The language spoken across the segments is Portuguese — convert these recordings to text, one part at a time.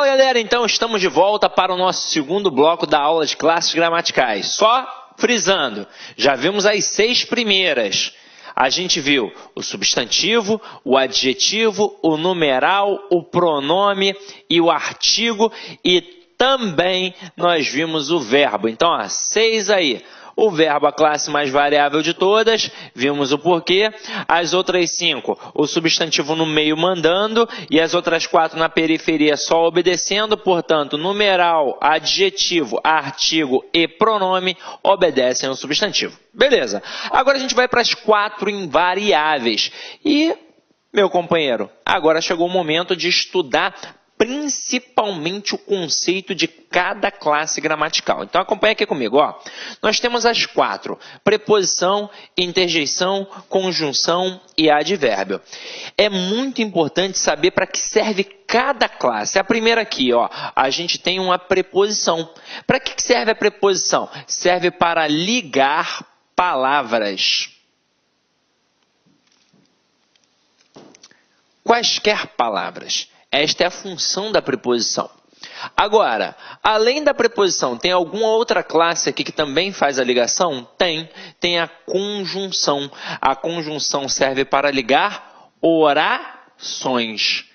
Fala galera, então estamos de volta para o nosso segundo bloco da aula de classes gramaticais. Só frisando, já vimos as 6 primeiras. A gente viu o substantivo, o adjetivo, o numeral, o pronome e o artigo e também nós vimos o verbo. Então, 6 aí. O verbo, a classe mais variável de todas, vimos o porquê. As outras 5, o substantivo no meio mandando e as outras 4 na periferia só obedecendo. Portanto, numeral, adjetivo, artigo e pronome obedecem ao substantivo. Beleza. Agora a gente vai para as 4 invariáveis. E, meu companheiro, agora chegou o momento de estudar principalmente o conceito de cada classe gramatical. Então acompanha aqui comigo, ó. Nós temos as 4: preposição, interjeição, conjunção e advérbio. É muito importante saber para que serve cada classe. A primeira aqui, ó, a gente tem uma preposição. Para que serve a preposição? Serve para ligar palavras. Quaisquer palavras. Esta é a função da preposição. Agora, além da preposição, tem alguma outra classe aqui que também faz a ligação? Tem a conjunção. A conjunção serve para ligar orações.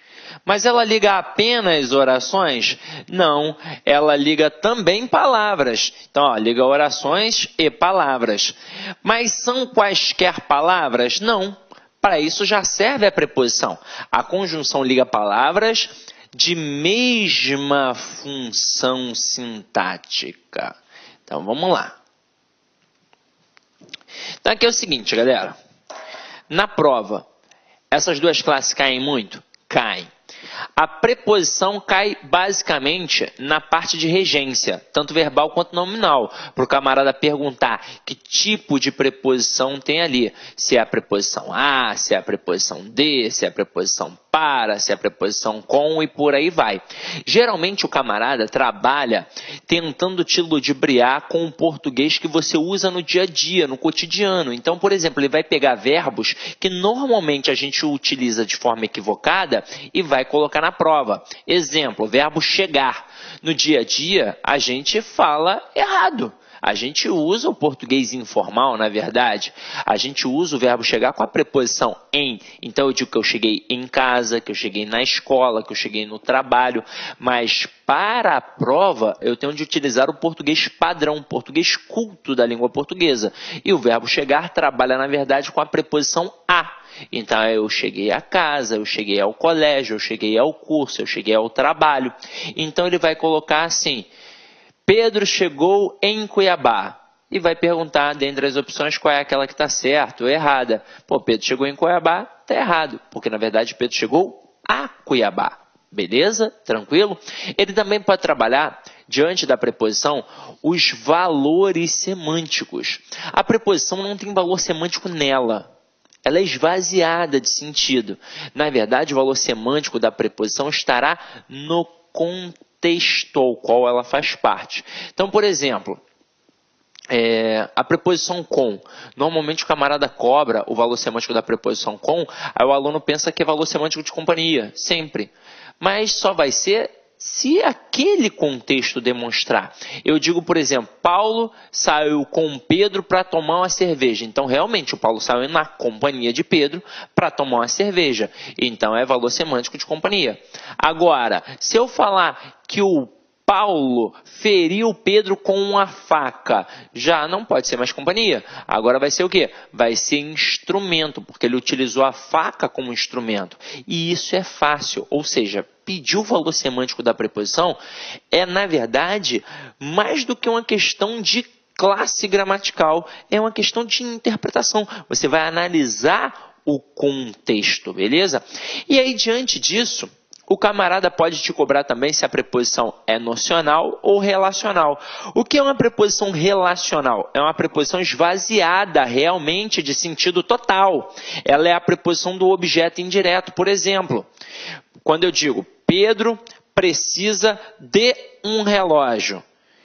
Mas ela liga apenas orações? Não, ela liga também palavras. Então, ó, liga orações e palavras. Mas são quaisquer palavras? Não. Para isso já serve a preposição. A conjunção liga palavras de mesma função sintática. Então, vamos lá. Então, aqui é o seguinte, galera. Na prova, essas duas classes caem muito? Caem. A preposição cai basicamente na parte de regência, tanto verbal quanto nominal, para o camarada perguntar que tipo de preposição tem ali. Se é a preposição a, se é a preposição de, se é a preposição para, se é a preposição com e por aí vai. Geralmente o camarada trabalha tentando te ludibriar com o português que você usa no dia a dia, no cotidiano. Então, por exemplo, ele vai pegar verbos que normalmente a gente utiliza de forma equivocada e vai colocar na prova. Exemplo, o verbo chegar. No dia a dia, a gente fala errado. A gente usa o português informal, na verdade. A gente usa o verbo chegar com a preposição em. Então, eu digo que eu cheguei em casa, que eu cheguei na escola, que eu cheguei no trabalho. Mas, para a prova, eu tenho de utilizar o português padrão, o português culto da língua portuguesa. E o verbo chegar trabalha, na verdade, com a preposição a. Então, eu cheguei à casa, eu cheguei ao colégio, eu cheguei ao curso, eu cheguei ao trabalho. Então, ele vai colocar assim: Pedro chegou em Cuiabá. E vai perguntar, dentre as opções, qual é aquela que está certa ou errada. Pô, Pedro chegou em Cuiabá, está errado. Porque, na verdade, Pedro chegou a Cuiabá. Beleza? Tranquilo? Ele também pode trabalhar, diante da preposição, os valores semânticos. A preposição não tem valor semântico nela. Ela é esvaziada de sentido. Na verdade, o valor semântico da preposição estará no contexto ao qual ela faz parte. Então, por exemplo, a preposição com. Normalmente o camarada cobra o valor semântico da preposição com, aí o aluno pensa que é valor semântico de companhia, sempre. Mas só vai ser se aquele contexto demonstrar. Eu digo, por exemplo, Paulo saiu com Pedro para tomar uma cerveja. Então, realmente, o Paulo saiu na companhia de Pedro para tomar uma cerveja. Então, é valor semântico de companhia. Agora, se eu falar que o Paulo feriu Pedro com uma faca, já não pode ser mais companhia. Agora vai ser o quê? Vai ser instrumento, porque ele utilizou a faca como instrumento. E isso é fácil, ou seja, pedir o valor semântico da preposição é, na verdade, mais do que uma questão de classe gramatical, é uma questão de interpretação. Você vai analisar o contexto, beleza? E aí, diante disso, o camarada pode te cobrar também se a preposição é nocional ou relacional. O que é uma preposição relacional? É uma preposição esvaziada realmente de sentido total. Ela é a preposição do objeto indireto. Por exemplo, quando eu digo Pedro precisa de um relógio.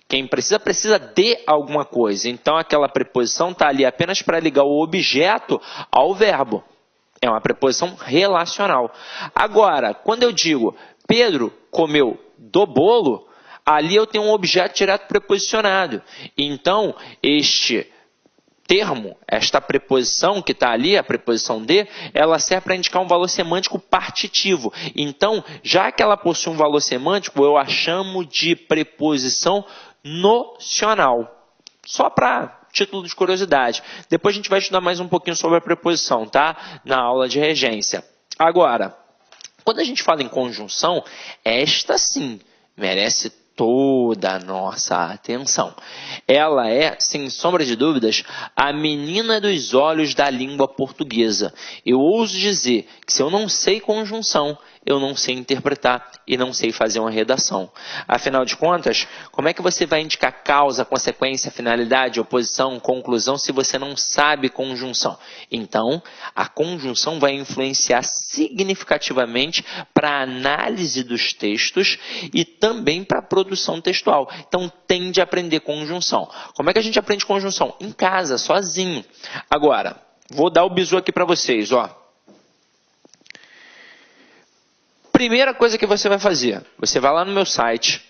Quem precisa de alguma coisa. Então, aquela preposição está ali apenas para ligar o objeto ao verbo. É uma preposição relacional. Agora, quando eu digo Pedro comeu do bolo, ali eu tenho um objeto direto preposicionado. Então, este termo, esta preposição que está ali, a preposição de, ela serve para indicar um valor semântico partitivo. Então, já que ela possui um valor semântico, eu a chamo de preposição nocional. Só para título de curiosidade. Depois a gente vai estudar mais um pouquinho sobre a preposição, tá? Na aula de regência. Agora, quando a gente fala em conjunção, esta sim merece toda a nossa atenção. Ela é, sem sombra de dúvidas, a menina dos olhos da língua portuguesa. Eu ouso dizer que se eu não sei conjunção, eu não sei interpretar e não sei fazer uma redação. Afinal de contas, como é que você vai indicar causa, consequência, finalidade, oposição, conclusão, se você não sabe conjunção? Então, a conjunção vai influenciar significativamente para a análise dos textos e também para a produção textual. Então, tem de aprender conjunção. Como é que a gente aprende conjunção? Em casa, sozinho. Agora, vou dar o bizu aqui para vocês, ó. Primeira coisa que você vai fazer, você vai lá no meu site,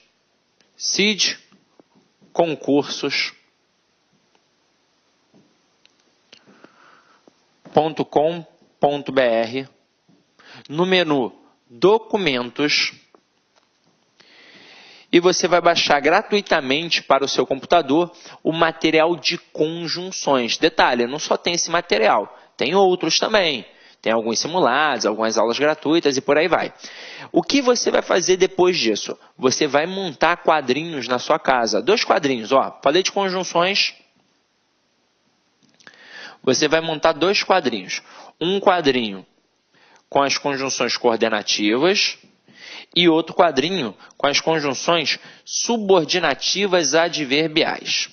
cidconcursos.com.br, no menu Documentos, e você vai baixar gratuitamente para o seu computador o material de conjunções. Detalhe, não só tem esse material, tem outros também. Tem alguns simulados, algumas aulas gratuitas e por aí vai. O que você vai fazer depois disso? Você vai montar quadrinhos na sua casa. 2 quadrinhos, ó. Falei de conjunções. Você vai montar 2 quadrinhos. Um quadrinho com as conjunções coordenativas e outro quadrinho com as conjunções subordinativas adverbiais.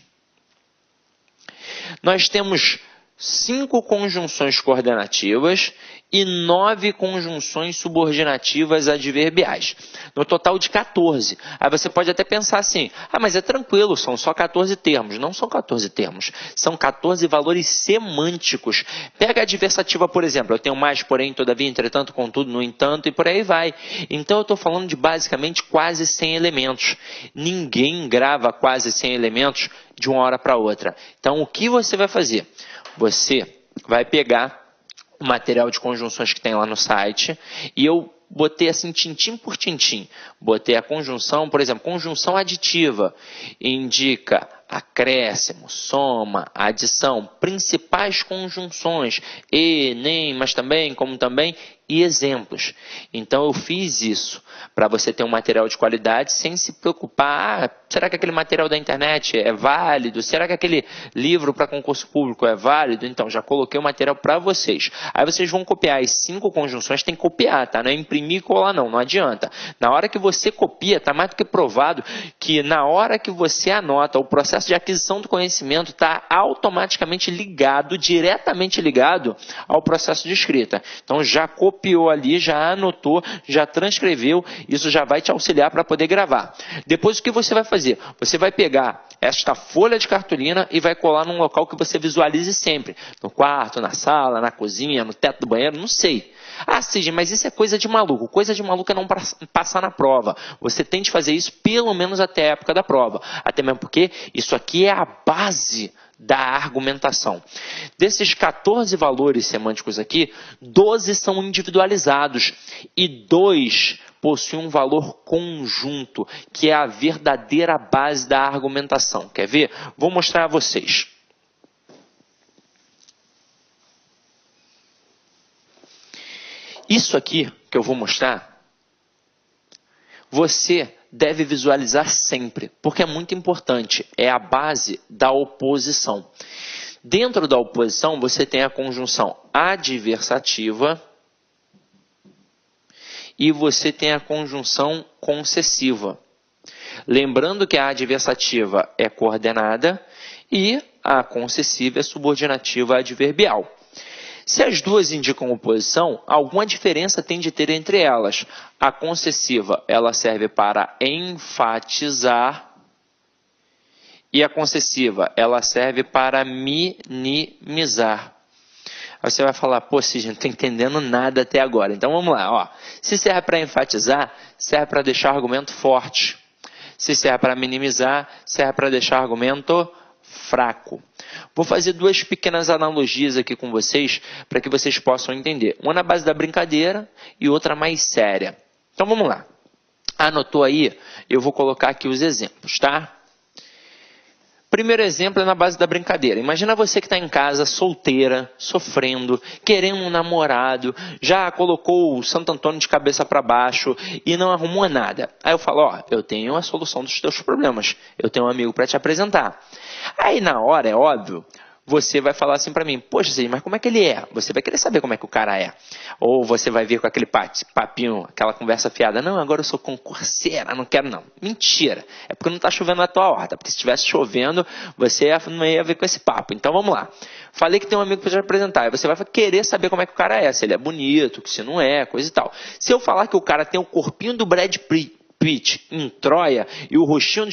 Nós temos 5 conjunções coordenativas e 9 conjunções subordinativas adverbiais. No total de 14. Aí você pode até pensar assim, mas é tranquilo, são só 14 termos. Não são 14 termos, são 14 valores semânticos. Pega a adversativa, por exemplo, eu tenho mais, porém, todavia, entretanto, contudo, no entanto, e por aí vai. Então eu estou falando de basicamente quase 100 elementos. Ninguém grava quase 100 elementos de uma hora para outra. Então o que você vai fazer? Você vai pegar o material de conjunções que tem lá no site e eu botei assim tintim por tintim. Botei a conjunção, por exemplo, conjunção aditiva, indica acréscimo, soma, adição, principais conjunções, e, nem, mas também, como também, e exemplos. Então eu fiz isso para você ter um material de qualidade sem se preocupar, será que aquele material da internet é válido? Será que aquele livro para concurso público é válido? Então já coloquei o material para vocês. Aí vocês vão copiar as 5 conjunções, tem que copiar, tá? Não é imprimir e colar não adianta. Na hora que você copia, está mais do que provado que na hora que você anota, o processo de aquisição do conhecimento está automaticamente ligado, diretamente ligado ao processo de escrita. Então já copiou ali, já anotou, já transcreveu, isso já vai te auxiliar para poder gravar. Depois o que você vai fazer? Você vai pegar esta folha de cartolina e vai colar num local que você visualize sempre. No quarto, na sala, na cozinha, no teto do banheiro, não sei. Cid, mas isso é coisa de maluco. Coisa de maluco é não passar na prova. Você tem de fazer isso pelo menos até a época da prova. Até mesmo porque isso aqui é a base da argumentação. Desses 14 valores semânticos aqui, 12 são individualizados e 2 possuem um valor conjunto, que é a verdadeira base da argumentação. Quer ver? Vou mostrar a vocês. Isso aqui que eu vou mostrar, você deve visualizar sempre, porque é muito importante, é a base da oposição. Dentro da oposição, você tem a conjunção adversativa e você tem a conjunção concessiva. Lembrando que a adversativa é coordenada e a concessiva é subordinativa adverbial. Se as duas indicam oposição, alguma diferença tem de ter entre elas. A concessiva, ela serve para enfatizar e a concessiva, ela serve para minimizar. Aí você vai falar, pô, Cisne, não estou entendendo nada até agora. Então vamos lá, ó. Se serve para enfatizar, serve para deixar argumento forte. Se serve para minimizar, serve para deixar argumento fraco. Vou fazer duas pequenas analogias aqui com vocês, para que vocês possam entender. Uma na base da brincadeira e outra mais séria. Então vamos lá. Anotou aí? Eu vou colocar aqui os exemplos, tá? Primeiro exemplo é na base da brincadeira. Imagina você que está em casa, solteira, sofrendo, querendo um namorado, já colocou o Santo Antônio de cabeça para baixo e não arrumou nada. Aí eu falo, ó, eu tenho a solução dos teus problemas. Eu tenho um amigo para te apresentar. Aí na hora, é óbvio, você vai falar assim para mim, poxa, Cisne, mas como é que ele é? Você vai querer saber como é que o cara é. Ou você vai vir com aquele papinho, aquela conversa fiada. Não, agora eu sou concurseira, não quero não. Mentira. É porque não está chovendo na tua horta. Porque se estivesse chovendo, você não ia ver com esse papo. Então vamos lá. Falei que tem um amigo para te apresentar. Aí você vai querer saber como é que o cara é. Se ele é bonito, se não é, coisa e tal. Se eu falar que o cara tem o corpinho do Brad Pitt em Troia e o rostinho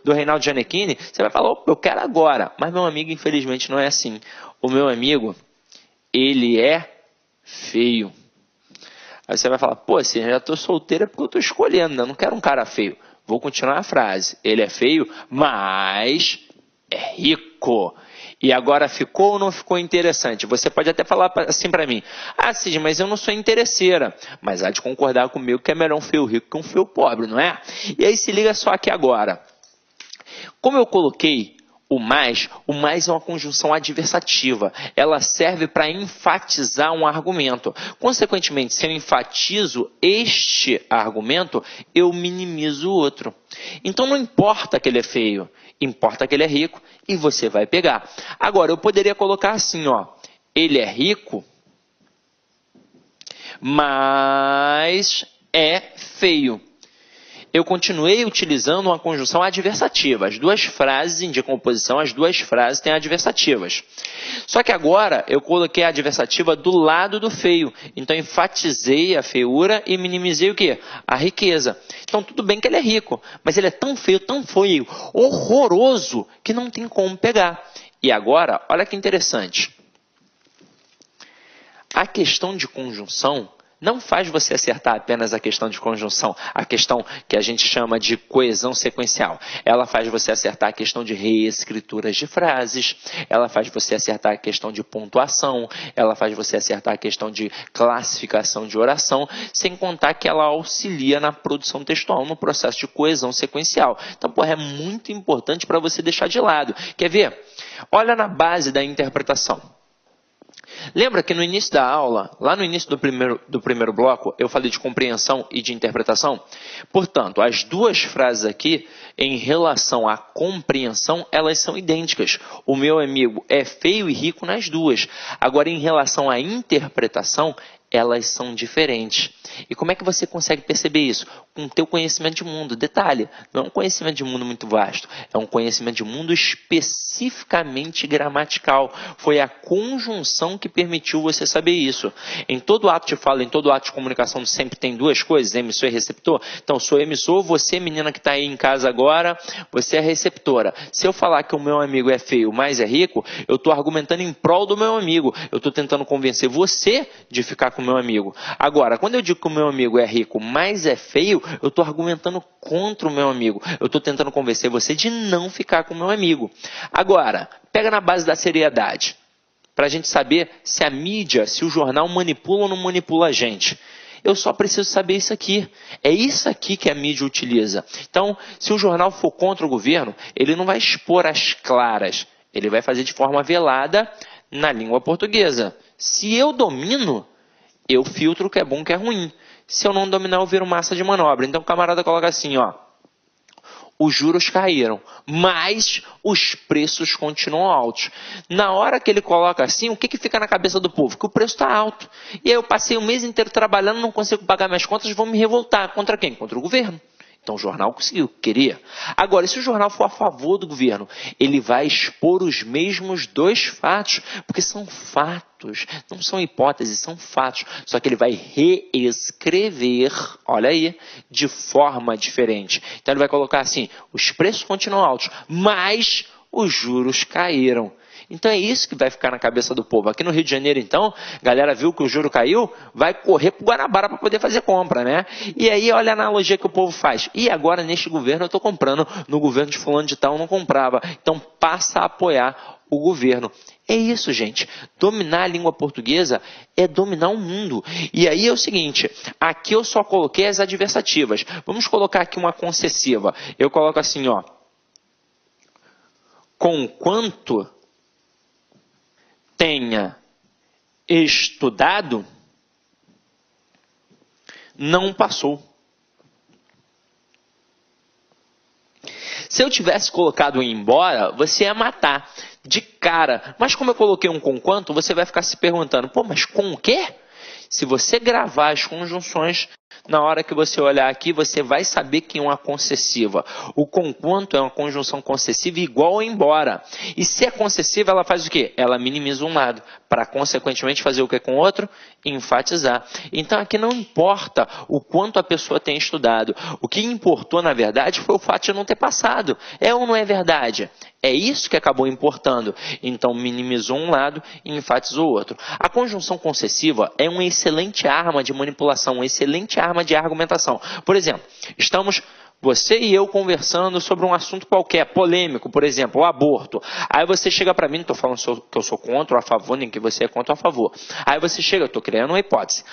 do Reinaldo Gianecchini, você vai falar, opa, eu quero agora. Mas meu amigo, infelizmente, não é assim. O meu amigo, ele é feio. Aí você vai falar, pô, assim, eu já estou solteira porque eu estou escolhendo, né? Eu não quero um cara feio. Vou continuar a frase. Ele é feio, mas é rico. E agora ficou ou não ficou interessante? Você pode até falar assim para mim, ah, Cisne, mas eu não sou interesseira. Mas há de concordar comigo que é melhor um feio rico que um feio pobre, não é? E aí se liga só aqui agora. Como eu coloquei o mais é uma conjunção adversativa. Ela serve para enfatizar um argumento. Consequentemente, se eu enfatizo este argumento, eu minimizo o outro. Então não importa que ele é feio, importa que ele é rico e você vai pegar. Agora, eu poderia colocar assim, ó, ele é rico, mas é feio. Eu continuei utilizando uma conjunção adversativa. As duas frases indicam oposição, as duas frases têm adversativas. Só que agora eu coloquei a adversativa do lado do feio. Então enfatizei a feiura e minimizei o quê? A riqueza. Então tudo bem que ele é rico, mas ele é tão feio, horroroso, que não tem como pegar. E agora, olha que interessante. A questão de conjunção não faz você acertar apenas a questão de conjunção, a questão que a gente chama de coesão sequencial. Ela faz você acertar a questão de reescrituras de frases, ela faz você acertar a questão de pontuação, ela faz você acertar a questão de classificação de oração, sem contar que ela auxilia na produção textual, no processo de coesão sequencial. Então, é muito importante para você deixar de lado. Quer ver? Olha na base da interpretação. Lembra que no início da aula, lá no início do primeiro bloco, eu falei de compreensão e de interpretação? Portanto, as duas frases aqui, em relação à compreensão, elas são idênticas. O meu amigo é feio e rico nas duas. Agora, em relação à interpretação, elas são diferentes. E como é que você consegue perceber isso? Com o teu conhecimento de mundo. Detalhe, não é um conhecimento de mundo muito vasto, é um conhecimento de mundo especificamente gramatical. Foi a conjunção que permitiu você saber isso. Em todo ato de fala, em todo ato de comunicação, sempre tem duas coisas, emissor e receptor. Então, sou emissor, você, menina que está aí em casa agora, você é receptora. Se eu falar que o meu amigo é feio, mas é rico, eu estou argumentando em prol do meu amigo. Eu estou tentando convencer você de ficar com o meu amigo. Agora, quando eu digo que o meu amigo é rico, mas é feio, eu estou argumentando contra o meu amigo. Eu estou tentando convencer você de não ficar com o meu amigo. Agora, pega na base da seriedade, para a gente saber se a mídia, se o jornal manipula ou não manipula a gente. Eu só preciso saber isso aqui. É isso aqui que a mídia utiliza. Então, se o jornal for contra o governo, ele não vai expor as claras. Ele vai fazer de forma velada na língua portuguesa. Se eu domino, eu filtro o que é bom e o que é ruim. Se eu não dominar, eu viro massa de manobra. Então o camarada coloca assim, ó. Os juros caíram, mas os preços continuam altos. Na hora que ele coloca assim, o que fica na cabeça do povo? Que o preço está alto. E aí eu passei o mês inteiro trabalhando, não consigo pagar minhas contas, vou me revoltar. Contra quem? Contra o governo. Então o jornal conseguiu, queria. Agora, se o jornal for a favor do governo, ele vai expor os mesmos dois fatos, porque são fatos, não são hipóteses, são fatos. Só que ele vai reescrever, olha aí, de forma diferente. Então ele vai colocar assim, os preços continuam altos, mas os juros caíram. Então é isso que vai ficar na cabeça do povo. Aqui no Rio de Janeiro, então, a galera viu que o juro caiu, vai correr para o Guanabara para poder fazer compra, né? E aí, olha a analogia que o povo faz. E agora, neste governo, eu estou comprando. No governo de fulano de tal, eu não comprava. Então, passa a apoiar o governo. É isso, gente. Dominar a língua portuguesa é dominar o mundo. E aí é o seguinte, aqui eu só coloquei as adversativas. Vamos colocar aqui uma concessiva. Eu coloco assim, ó. Conquanto tenha estudado, não passou. Se eu tivesse colocado embora, você ia matar de cara. Mas como eu coloquei um conquanto, você vai ficar se perguntando, pô, mas com o quê? Se você gravar as conjunções, na hora que você olhar aqui, você vai saber que é uma concessiva. O conquanto é uma conjunção concessiva igual ao embora. E se é concessiva, ela faz o quê? Ela minimiza um lado, para consequentemente fazer o que com o outro? Enfatizar. Então aqui não importa o quanto a pessoa tem estudado. O que importou, na verdade, foi o fato de não ter passado. É ou não é verdade? É isso que acabou importando. Então, minimizou um lado e enfatizou o outro. A conjunção concessiva é uma excelente arma de manipulação, uma excelente arma de argumentação. Por exemplo, estamos você e eu conversando sobre um assunto qualquer, polêmico, por exemplo, o aborto. Aí você chega para mim, não estou falando que eu sou contra ou a favor, nem que você é contra ou a favor. Aí você chega, eu estou criando uma hipótese.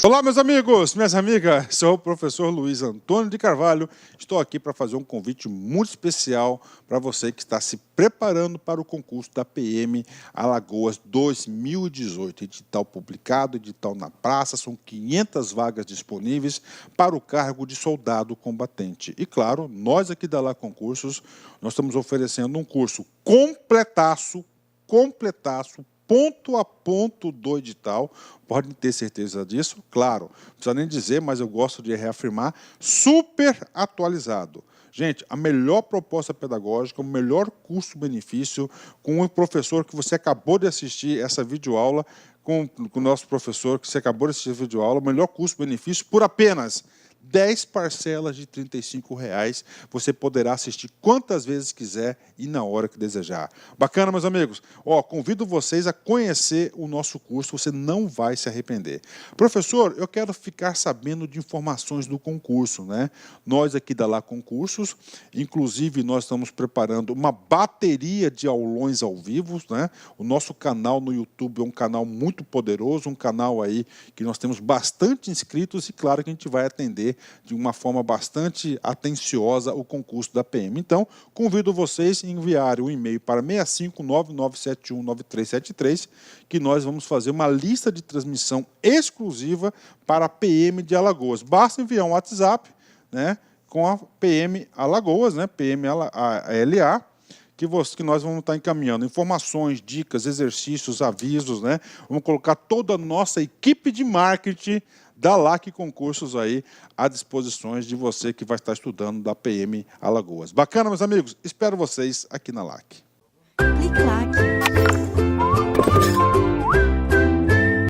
Olá, meus amigos, minhas amigas, sou o professor Luiz Antônio de Carvalho. Estou aqui para fazer um convite muito especial para você que está se preparando para o concurso da PM Alagoas 2018. Edital publicado, edital na praça, são 500 vagas disponíveis para o cargo de soldado combatente. E claro, nós aqui da Lá Concursos, nós estamos oferecendo um curso completaço, ponto a ponto do edital, podem ter certeza disso, claro, não precisa nem dizer, mas eu gosto de reafirmar, super atualizado. Gente, a melhor proposta pedagógica, o melhor custo-benefício, com o professor que você acabou de assistir essa videoaula, com o nosso professor que você acabou de assistir a videoaula, o melhor custo-benefício por apenas 10 parcelas de R$ 35,00, você poderá assistir quantas vezes quiser e na hora que desejar. Bacana, meus amigos? Convido vocês a conhecer o nosso curso, você não vai se arrepender. Professor, eu quero ficar sabendo de informações do concurso, né? Nós aqui da Lá Concursos, inclusive nós estamos preparando uma bateria de aulões ao vivo, né? O nosso canal no YouTube é um canal muito poderoso, um canal aí que nós temos bastante inscritos e claro que a gente vai atender de uma forma bastante atenciosa o concurso da PM. Então, convido vocês a enviarem um e-mail para 65999719373, que nós vamos fazer uma lista de transmissão exclusiva para a PM de Alagoas. Basta enviar um WhatsApp, né, com a PM Alagoas, né, PM LA, que nós vamos estar encaminhando informações, dicas, exercícios, avisos, né? Vamos colocar toda a nossa equipe de marketing da LAC Concursos aí à disposição de você que vai estar estudando da PM Alagoas. Bacana, meus amigos? Espero vocês aqui na LAC. Clique LAC.